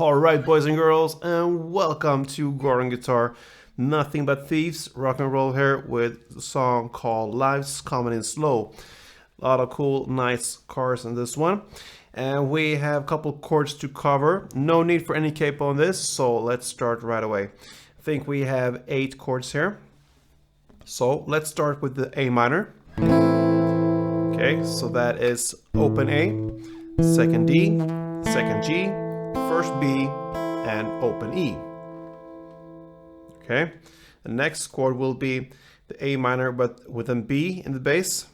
Alright, boys and girls, and welcome to Gordon Guitar. Nothing but thieves, rock and roll here with a song called Lives Coming in Slow. A lot of cool, nice chords in this one. And we have a couple chords to cover. No need for any capo on this, so let's start right away. I think we have 8 chords here. So let's start with the A minor. Okay, so that is open A, second D, second G, first B, and open E. Okay, the next chord will be the A minor but with a B in the bass.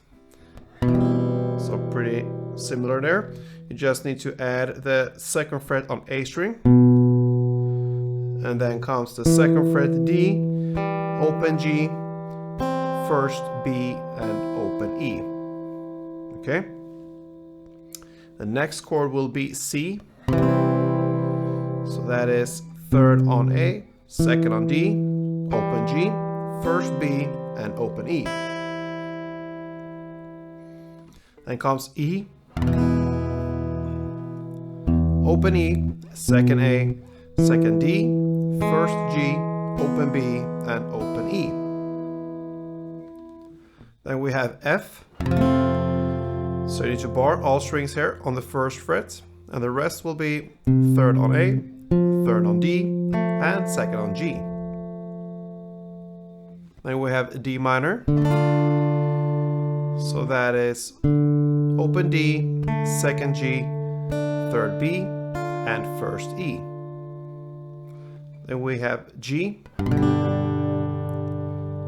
So pretty similar there. You just need to add the second fret on A string. And then comes the second fret D, open G, first B, and open E. Okay. The next chord will be C. So that is third on A, second on D, open G, first B, and open E. Then comes E, open E, second A, second D, first G, open B, and open E. Then we have F. So you need to bar all strings here on the first fret, and the rest will be third on A, third on D, and second on G. Then we have D minor. So that is open D, second G, third B, and first E. Then we have G.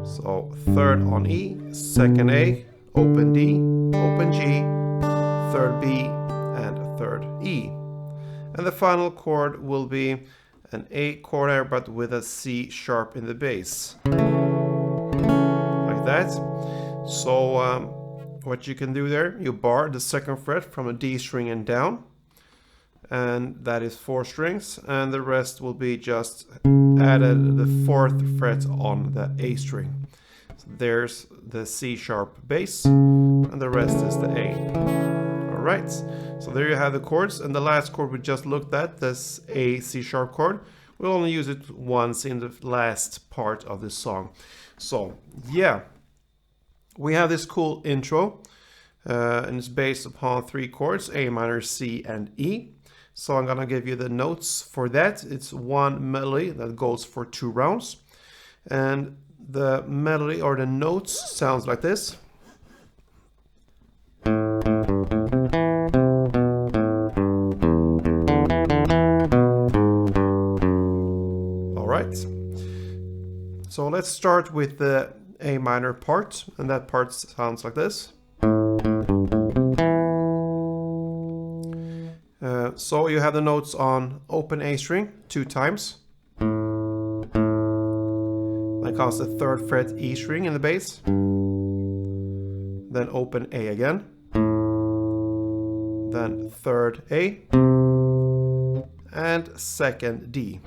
So third on E, second A, open D, open G, third B, and third E. And the final chord will be an A chord here, but with a C sharp in the bass. Like that. So what you can do there, you bar the second fret from a D string and down. And that is 4 strings. And the rest will be just added the 4th fret on the A string. So there's the C sharp bass. And the rest is the A. Alright, so there you have the chords, and the last chord we just looked at, this A C sharp chord, we'll only use it once in the last part of this song. So yeah, we have this cool intro, and it's based upon 3 chords, A minor, C, and E. So I'm gonna give you the notes for that. It's one melody that goes for 2 rounds, and the melody or the notes sounds like this. So let's start with the A minor part, and that part sounds like this. So you have the notes on open A string 2 times. Then comes the 3rd fret E string in the bass. Then open A again. Then 3rd A. And 2nd D.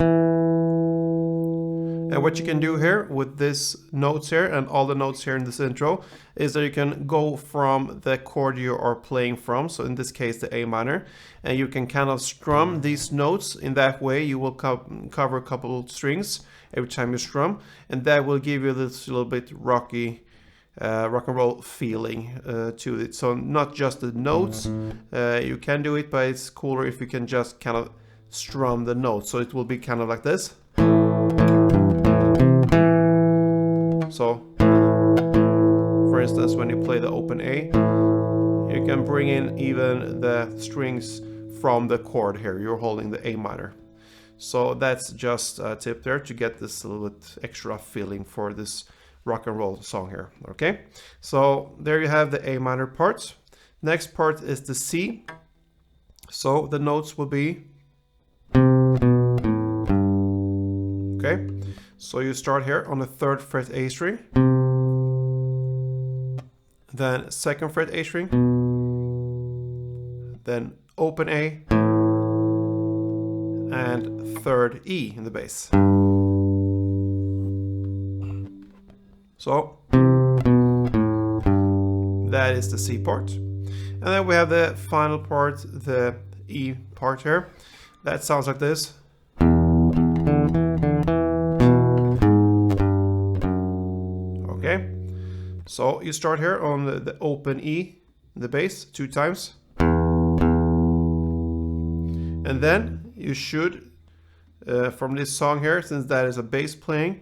And what you can do here with this notes here and all the notes here in this intro is that you can go from the chord you are playing from, so in this case the A minor, and you can kind of strum these notes. In that way you will cover a couple of strings every time you strum, and that will give you this little bit rocky rock and roll feeling to it. So not just the notes, you can do it, but it's cooler if you can just kind of strum the notes. So it will be kind of like this. So, for instance, when you play the open A, you can bring in even the strings from the chord here. You're holding the A minor. So that's just a tip there to get this a little bit extra feeling for this rock and roll song here. Okay, so there you have the A minor part. Next part is the C. So the notes will be, okay, so you start here on the 3rd fret A string, then 2nd fret A string, then open A, and 3rd E in the bass. So that is the C part. And then we have the final part, the E part here. That sounds like this. Okay, so you start here on the open E in the bass 2 times. And then you should, from this song here, since that is a bass playing,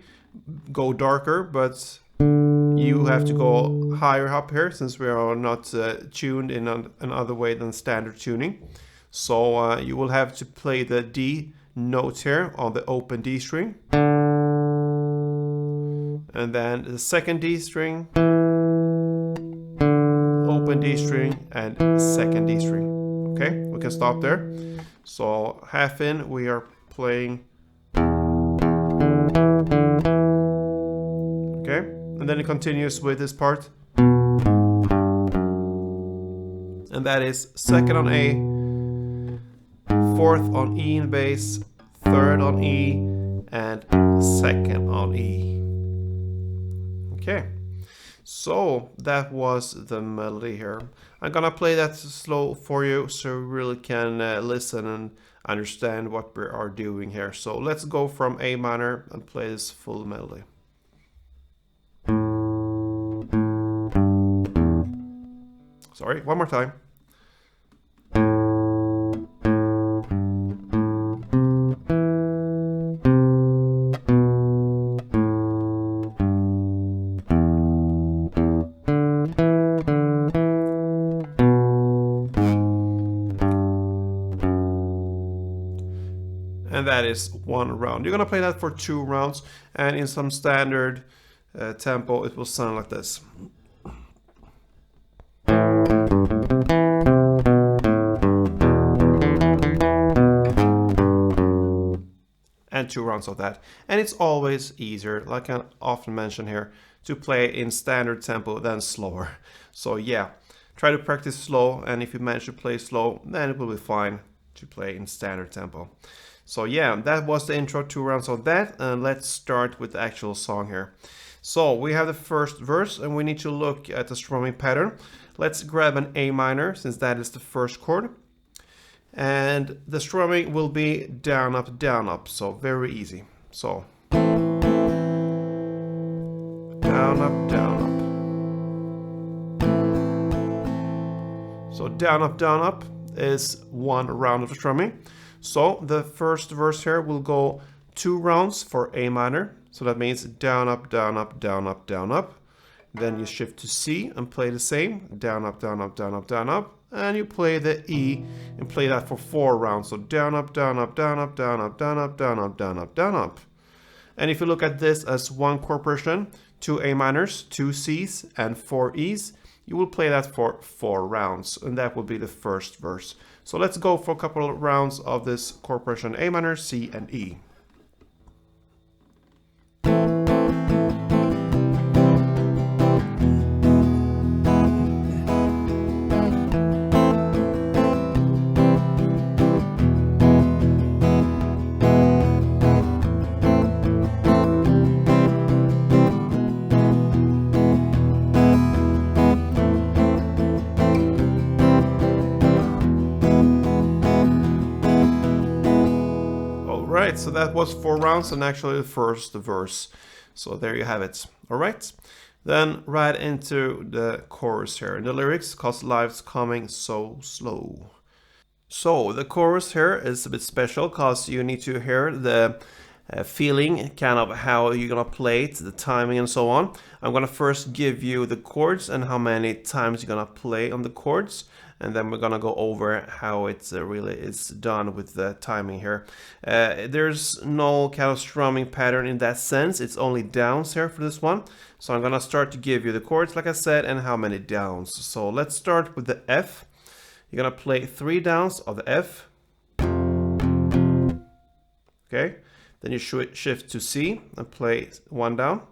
go darker, but you have to go higher up here since we are not tuned in another way than standard tuning. So you will have to play the D note here on the open D string. And then the 2nd D string, open D string, and 2nd D string. Okay, we can stop there. So half in, we are playing. Okay, and then it continues with this part. And that is 2nd on A, 4th on E in bass, 3rd on E, and 2nd on E. Okay, so that was the melody here. I'm gonna play that slow for you so you really can listen and understand what we are doing here. So let's go from A minor and play this full melody. Sorry, one more time. And that is 1 round. You're gonna play that for 2 rounds, and in some standard tempo it will sound like this. And 2 rounds of that. And it's always easier, like I often mention here, to play in standard tempo than slower. So yeah, try to practice slow, and if you manage to play slow, then it will be fine to play in standard tempo. So yeah, that was the intro, 2 rounds of that, and let's start with the actual song here. So we have the first verse, and we need to look at the strumming pattern. Let's grab an A minor, since that is the first chord. And the strumming will be down, up, so very easy. So down, up, down, up. So down, up is 1 round of strumming. So the first verse here will go 2 rounds for A minor. So that means down, up, down, up, down, up, down, up. Then you shift to C and play the same. Down, up, down, up, down, up, down, up. And you play the E and play that for 4 rounds. So down, up, down, up, down, up, down, up, down, up, down, up, down, up, down, up. And if you look at this as 1 chord progression, 2 A minors, 2 Cs, and 4 Es, you will play that for 4 rounds. And that will be the first verse. So let's go for a couple of rounds of this chord progression: A minor, C, and E. So that was 4 rounds and actually the first verse. So there you have it. All right. Then right into the chorus here in the lyrics, cause life's coming so slow. So the chorus here is a bit special because you need to hear the feeling kind of how you're gonna play it, the timing and so on. I'm gonna first give you the chords and how many times you're gonna play on the chords, and then we're gonna go over how it really is done with the timing here. There's no kind of strumming pattern in that sense, it's only downs here for this one. So I'm gonna start to give you the chords, like I said, and how many downs. So let's start with the F. You're gonna play 3 downs of the F. Okay, then you shift to C and play 1 down.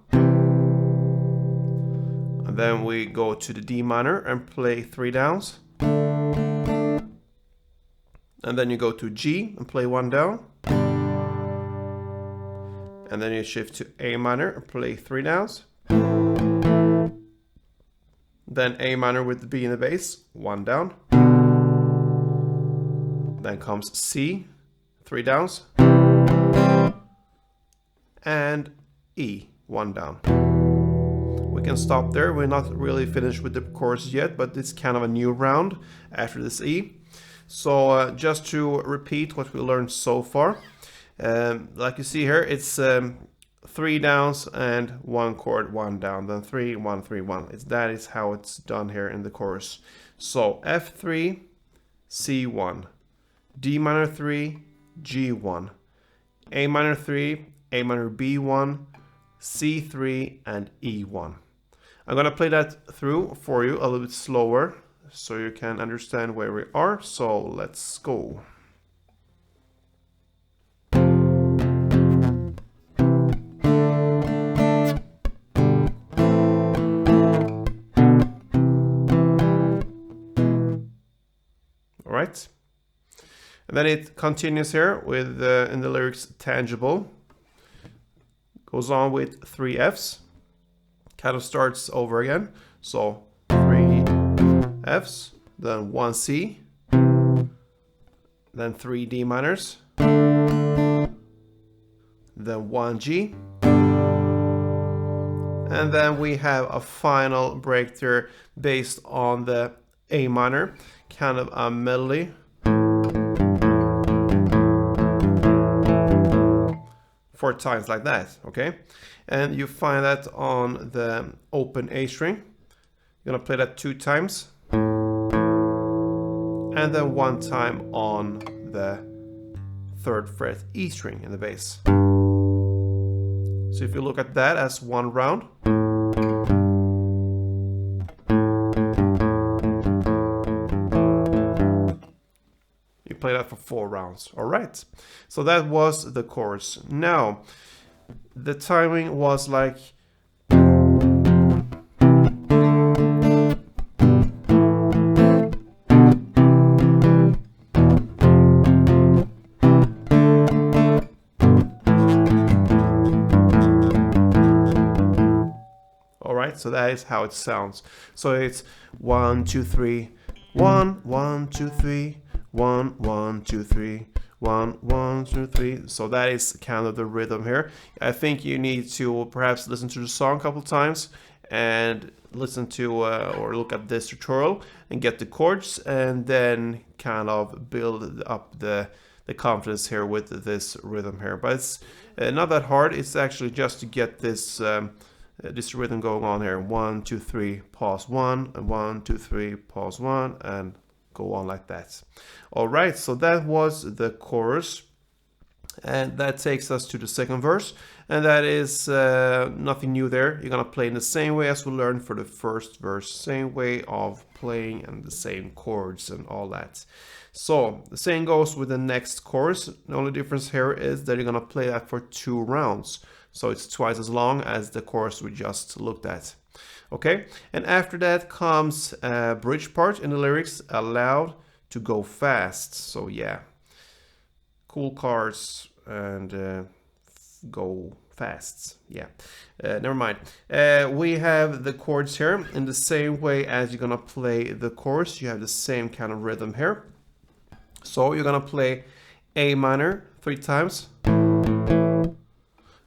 And then we go to the D minor and play 3 downs. And then you go to G and play 1 down. And then you shift to A minor and play 3 downs. Then A minor with the B in the bass, 1 down. Then comes C, 3 downs. And E, 1 down. We can stop there. We're not really finished with the chorus yet, but it's kind of a new round after this E. So just to repeat what we learned so far, like you see here, it's 3 downs and 1 chord, 1 down, then 3, 1, 3, 1. That is how it's done here in the chorus. So F3, C1, D minor 3, G1, A minor 3, A minor B1, C3, and E1. I'm gonna play that through for you a little bit slower so you can understand where we are. So let's go. All right. And then it continues here with in the lyrics tangible. Goes on with 3 Fs. Kind of starts over again. So 3 Fs, then 1 C, then 3 D minors, then 1 G, and then we have a final break there based on the A minor, kind of a melody. Four times like that, okay? And you find that on the open A string. You're gonna play that 2 times. And then 1 time on the 3rd fret E string in the bass. So if you look at that as 1 round, you play that for 4 rounds. All right, so that was the chorus. Now, the timing was like so that is how it sounds. So it's 1, 2, 3, 1, 1, 2, 3, 1, 1, 2, 3, 1, 1, 2, 3. So that is kind of the rhythm here. I think you need to perhaps listen to the song a couple times and listen to or look at this tutorial and get the chords, and then kind of build up the confidence here with this rhythm here. But it's not that hard. It's actually just to get this this rhythm going on here. 1, 2, 3, pause 1, and 1, 2, 3, pause 1, and go on like that. All right, so that was the chorus, and that takes us to the second verse, and that is nothing new there. You're gonna play in the same way as we learned for the first verse, same way of playing and the same chords and all that. So the same goes with the next chorus. The only difference here is that you're gonna play that for 2 rounds. So it's twice as long as the chorus we just looked at. Okay, and after that comes a bridge part in the lyrics, allowed to go fast. So yeah, cool cars and go fast. Yeah, never mind. We have the chords here in the same way as you're gonna play the chorus. You have the same kind of rhythm here. So you're gonna play A minor 3 times.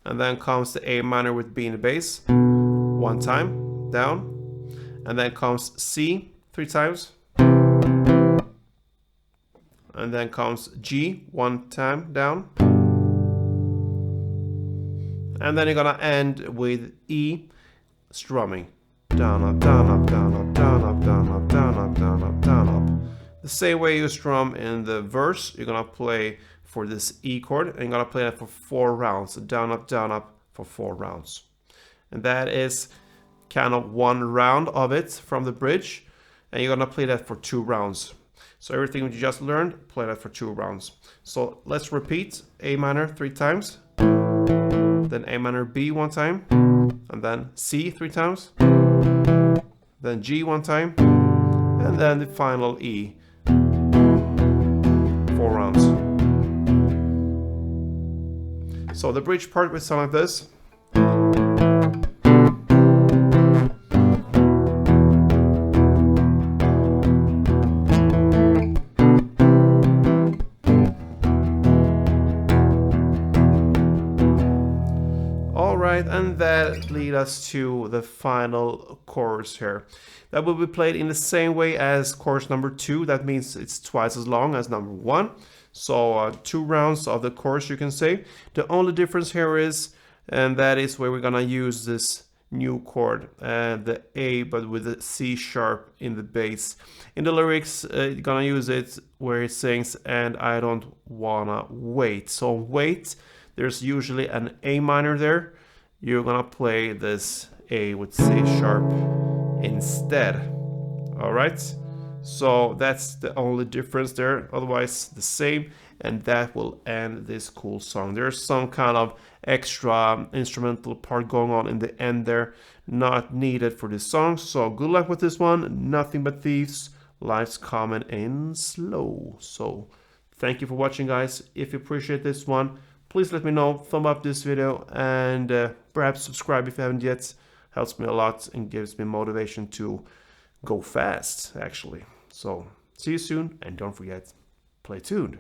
And then comes the A minor with B in the bass, 1 time, down. And then comes C 3 times. And then comes G 1 time, down. And then you're gonna end with E strumming. Down, up, down, up, down, up, down, up, down, up, down, up, down, up, down, up. The same way you strum in the verse, you're gonna play for this E chord, and you're gonna play that for 4 rounds. Down, up for 4 rounds. And that is kind of 1 round of it from the bridge, and you're gonna play that for 2 rounds. So everything you just learned, play that for 2 rounds. So let's repeat A minor 3 times, then A minor B 1 time, and then C 3 times, then G 1 time, and then the final E 4 rounds. So the bridge part will sound like this. Alright, and that leads us to the final chorus here. That will be played in the same way as chorus number 2. That means it's twice as long as number 1. So 2 rounds of the chorus, you can say. The only difference here is, and that is where we're gonna use this new chord, the A, but with the C sharp in the bass. In the lyrics, you're gonna use it where it sings, and I don't wanna wait. So wait, there's usually an A minor there. You're gonna play this A with C sharp instead. All right, so that's the only difference there, otherwise the same, and that will end this cool song. There's some kind of extra instrumental part going on in the end there, not needed for this song. So good luck with this one. Nothing but Thieves, life's common and slow. So thank you for watching, guys. If you appreciate this one, please let me know, thumb up this video, and perhaps subscribe if you haven't yet. Helps me a lot and gives me motivation to go fast, actually. So see you soon, and don't forget, play tuned.